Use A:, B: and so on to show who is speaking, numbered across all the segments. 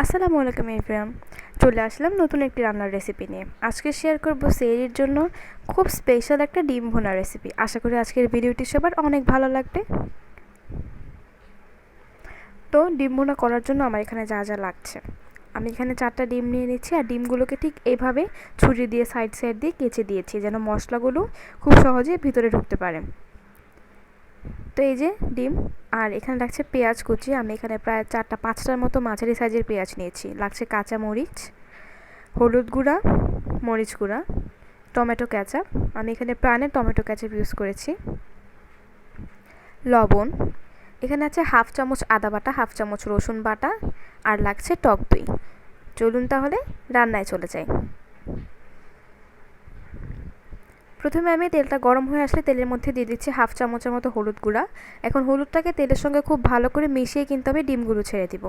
A: আসসালামু আলাইকুম এভরিওয়ান। চলে আসলাম নতুন একটি রান্নার রেসিপি নিয়ে। আজকে শেয়ার করব সেহরির জন্য খুব স্পেশাল একটা ডিম ভুনা রেসিপি। আশা করি আজকের ভিডিওটি সবার অনেক ভালো লাগবে। তো ডিম ভুনা করার জন্য আমার এখানে যা যা লাগছে, আমি এখানে 4টা ডিম নিয়ে নিচ্ছি আর ডিমগুলোকে ঠিক এইভাবে ছুরি দিয়ে সাইড সাইড দিয়ে কেচে দিয়েছি যেন মশলাগুলো খুব সহজে ভিতরে ঢুকতে পারে। তো এই যে ডিম, আর এখানে লাগছে পেঁয়াজ কুচি। আমি এখানে প্রায় 4-5টার মতো মাঝারি সাইজের পেঁয়াজ নিয়েছি। লাগছে কাঁচা মরিচ, হলুদ গুঁড়া, মরিচ গুঁড়া, টমেটো কেচাপ। আমি এখানে প্রাণের টমেটো কেচাপ ইউজ করেছি। লবণ, এখানে আছে হাফ চামচ আদা বাটা, হাফ চামচ রসুন বাটা, আর লাগছে টক দই। চলুন তাহলে রান্নায় চলে যাই। প্রথমে আমি তেলটা গরম হয়ে আসলে তেলের মধ্যে দিয়ে দিচ্ছি হাফ চামচের মতো হলুদ গুঁড়া। এখন হলুদটাকে তেলের সঙ্গে খুব ভালো করে মিশিয়ে কিন্তু আমি ডিমগুলো ছেড়ে দিব।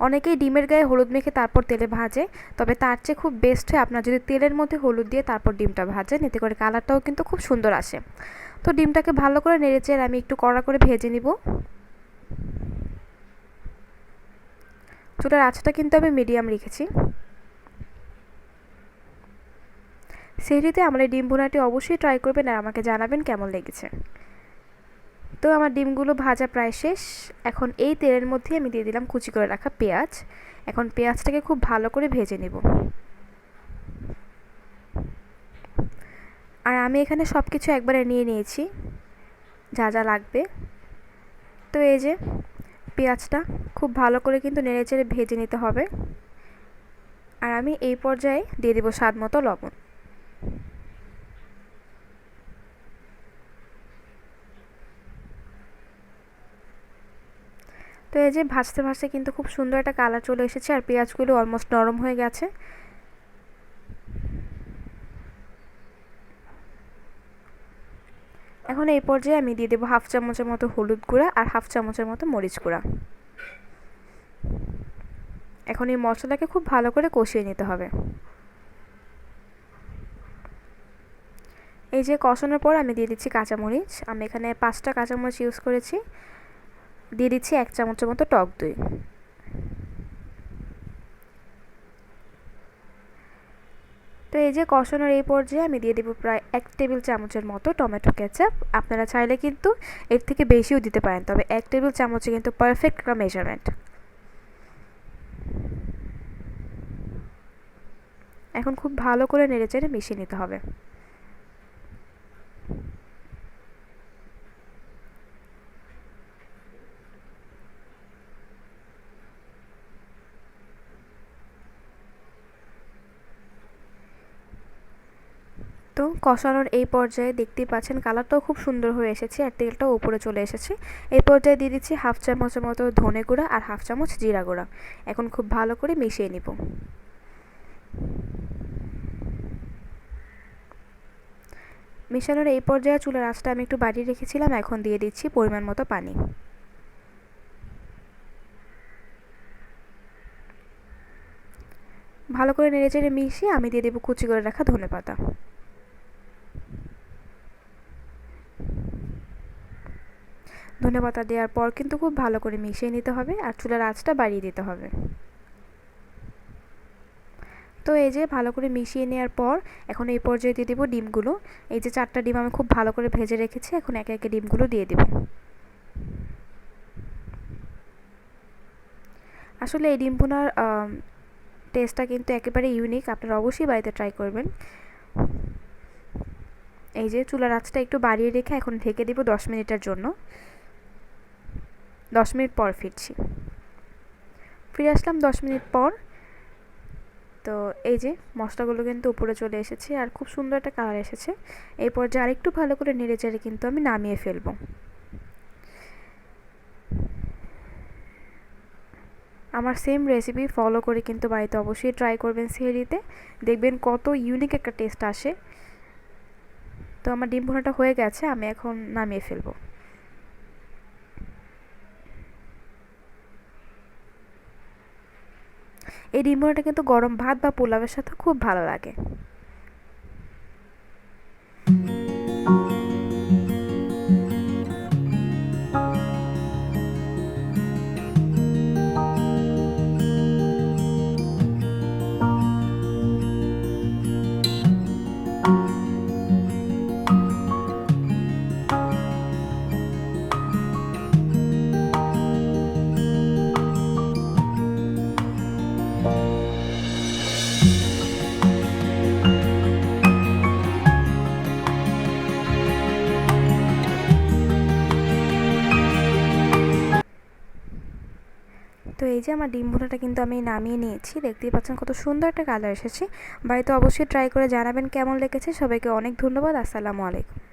A: অনেকেই ডিমের গায়ে হলুদ মেখে তারপর তেলে ভাজে, তবে তার চেয়ে খুব বেস্ট হয় আপনার যদি তেলের মধ্যে হলুদ দিয়ে তারপর ডিমটা ভাজেন, এতে করে কালারটাও কিন্তু খুব সুন্দর আসে। তো ডিমটাকে ভালো করে নেড়েচেড়ে আমি একটু কড়া করে ভেজে নিব। চুলার আঁচটা কিন্তু আমি মিডিয়াম রেখেছি। সেহরিতে আমার এই ডিম ভুনাটি অবশ্যই ট্রাই করবেন আর আমাকে জানাবেন কেমন লেগেছে। তো আমার ডিমগুলো ভাজা প্রায় শেষ। এখন এই তেলের মধ্যে আমি দিয়ে দিলাম কুচি করে রাখা পেঁয়াজ। এখন পেঁয়াজটাকে খুব ভালো করে ভেজে নেব। আর আমি এখানে সব কিছু একবারে নিয়ে নিয়েছি যা যা লাগবে। তো এই যে পেঁয়াজটা খুব ভালো করে কিন্তু নেড়েচেড়ে ভেজে নিতে হবে। আর আমি এই পর্যায়ে দিয়ে দেব স্বাদ মতো লবণ। তো এই যে ভাজতে ভাজতে কিন্তু খুব সুন্দর একটা কালার চলে এসেছে আর পেঁয়াজগুলো অলমোস্ট নরম হয়ে গেছে। এখন এই পর্যায়ে আমি দিয়ে দেবো হাফ চামচের মতো হলুদ গুঁড়া আর হাফ চামচের মতো মরিচ গুঁড়া। এখন এই মশলাকে খুব ভালো করে কষিয়ে নিতে হবে। এই যে কষানোর পর আমি দিয়ে দিচ্ছি কাঁচামরিচ। আমি এখানে 5টা কাঁচামরিচ ইউজ করেছি। দিয়ে দিচ্ছি 1 চামচের মতো টক দই। তো এই যে কষানোর এই পর্যায়ে আমি দিয়ে দেবো প্রায় 1 টেবিল চামচের মতো টমেটো কেচাপ। আপনারা চাইলে কিন্তু এর থেকে বেশিও দিতে পারেন, তবে 1 টেবিল চামচে কিন্তু পারফেক্ট একটা মেজারমেন্ট। এখন খুব ভালো করে নেড়েচেড়ে মিশিয়ে নিতে হবে। তো কষানোর এই পর্যায়ে দেখতেই পাচ্ছেন কালারটাও খুব সুন্দর হয়ে এসেছে আর তেলটাও উপরে চলে এসেছে। এই পর্যায়ে দিয়ে দিচ্ছি হাফ চামচের মতো ধনে গুঁড়া আর হাফ চামচ জিরা গুঁড়া। এখন খুব ভালো করে মিশিয়ে নিব। মিশানোর এই পর্যায়ে চুলার আঁচটা আমি একটু বাড়িয়ে রেখেছিলাম। এখন দিয়ে দিচ্ছি পরিমাণ মতো পানি। ভালো করে নেড়েচেড়ে মিশিয়ে আমি দিয়ে দেবো কুচি করে রাখা ধনেপাতা। ধনেপাতা দেওয়ার পর কিন্তু খুব ভালো করে মিশিয়ে নিতে হবে আর চুলার আঁচটা বাড়িয়ে দিতে হবে। তো এই যে ভালো করে মিশিয়ে নেওয়ার পর এখন এই পর্যায়ে দিয়ে দেবো ডিমগুলো। এই যে 4টা ডিম আমি খুব ভালো করে ভেজে রেখেছি, এখন একে একে ডিমগুলো দিয়ে দেব। আসলে এই ডিম ভুনার টেস্টটা কিন্তু একেবারে ইউনিক, আপনারা অবশ্যই বাড়িতে ট্রাই করবেন। এই যে চুলার আঁচটা একটু বাড়িয়ে রেখে এখন ঢেকে দেব 10 মিনিটের জন্য। 10 মিনিট পর ফিরে আসলাম 10 মিনিট পর। তো এই যে মশলাগুলো কিন্তু উপরে চলে এসেছে আর খুব সুন্দর একটা কালার এসেছে। এই পর্যায়ে আরেকটু ভালো করে নেড়েচেড়ে কিন্তু আমি নামিয়ে ফেলবো। আমার সেম রেসিপি ফলো করে কিন্তু বাড়িতে অবশ্যই ট্রাই করবেন সেহরিতে, দেখবেন কত ইউনিক একটা টেস্ট আসে। তো আমার ডিম ভুনাটা হয়ে গেছে, আমি এখন নামিয়ে ফেলবো। এই ডিম ভুনাটা কিন্তু গরম ভাত বা পোলাওয়ের সাথে খুব ভালো লাগে। এই যে আমার ডিম ভুনাটা কিন্তু আমি নামিয়ে নিয়েছি। দেখতেই পাচ্ছেন কত সুন্দর একটা কালার এসেছে। বাড়িতে অবশ্যই ট্রাই করে জানাবেন কেমন লেগেছে। সবাইকে অনেক ধন্যবাদ। আসসালামু আলাইকুম।